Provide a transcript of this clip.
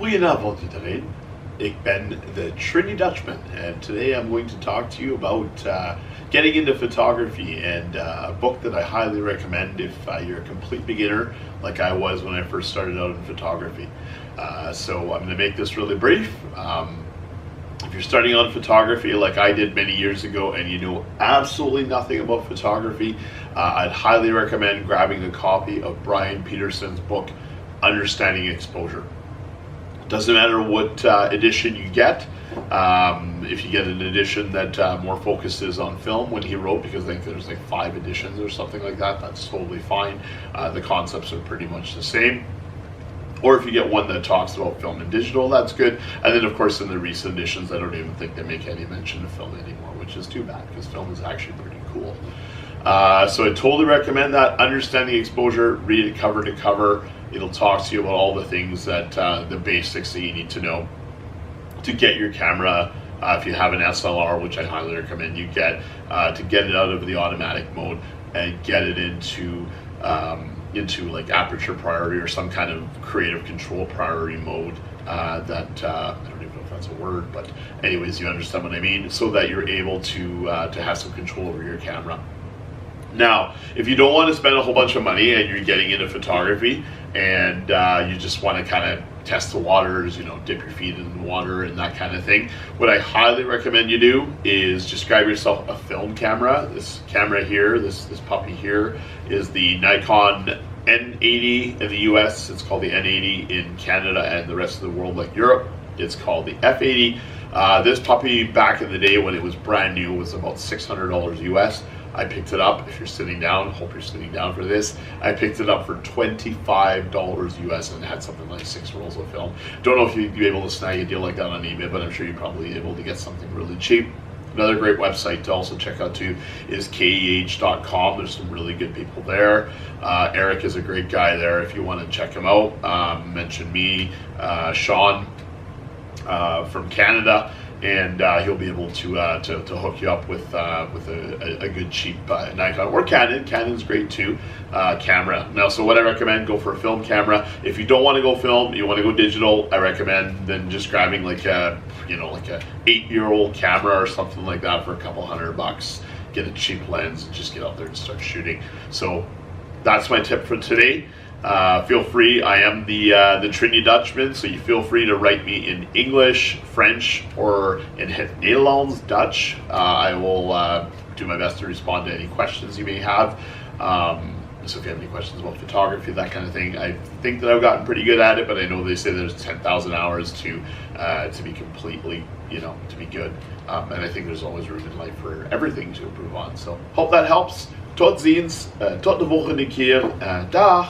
Goedenavond iedereen. Ik ben the Trini-Dutchman, and today I'm going to talk to you about getting into photography and a book that I highly recommend if you're a complete beginner like I was when I first started out in photography. So I'm going to make this really brief. If you're starting on photography like I did many years ago and you know absolutely nothing about photography, I'd highly recommend grabbing a copy of Brian Peterson's book, Understanding Exposure. Doesn't matter what edition you get. If you get an edition that more focuses on film when he wrote, because I think there's like 5 editions or something like that, that's totally fine. The concepts are pretty much the same. Or if you get one that talks about film and digital, that's good. And then of course in the recent editions, I don't even think they make any mention of film anymore, which is too bad because film is actually pretty cool. So I totally recommend that. Understanding Exposure, read it cover to cover. It'll talk to you about all the things that, the basics that you need to know to get your camera, if you have an SLR, which I highly recommend you get, to get it out of the automatic mode and get it into like aperture priority or some kind of creative control priority mode I don't even know if that's a word, but anyways, you understand what I mean, so that you're able to have some control over your camera. Now, if you don't want to spend a whole bunch of money and you're getting into photography and you just want to kind of test the waters, dip your feet in the water and that kind of thing, what I highly recommend you do is just grab yourself a film camera. This camera here, this puppy here, is the Nikon N80 in the US. It's called the N80 in Canada and the rest of the world, like Europe. It's called the F80. This puppy back in the day when it was brand new was about $600 US. I picked it up, if you're sitting down, hope you're sitting down for this, I picked it up for $25 US and it had something like 6 rolls of film. Don't know if you'd be able to snag a deal like that on eBay, but I'm sure you're probably able to get something really cheap. Another great website to also check out too is keh.com. There's some really good people there. Eric is a great guy there if you want to check him out. Mention me, Sean from Canada, and he'll be able to hook you up with a good cheap Nikon or Canon. Canon's great too, camera. Now, so what I recommend, go for a film camera. If you don't want to go film, you want to go digital, I recommend then just grabbing like a 8-year-old camera or something like that for a couple $100. Get a cheap lens and just get out there and start shooting. So that's my tip for today. Feel free, I am the Trini-Dutchman, so you feel free to write me in English, French, or in het Nederlands, Dutch. I will do my best to respond to any questions you may have. So if you have any questions about photography, that kind of thing, I think that I've gotten pretty good at it, but I know they say there's 10,000 hours to be completely, to be good. And I think there's always room in life for everything to improve on. So hope that helps. Tot ziens, tot de volgende keer. Dag!